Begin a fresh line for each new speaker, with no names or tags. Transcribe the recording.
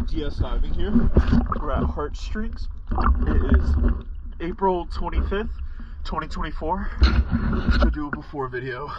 DS diving here. We're at Heartstrings. It is April 25th, 2024. Let's go do a before video.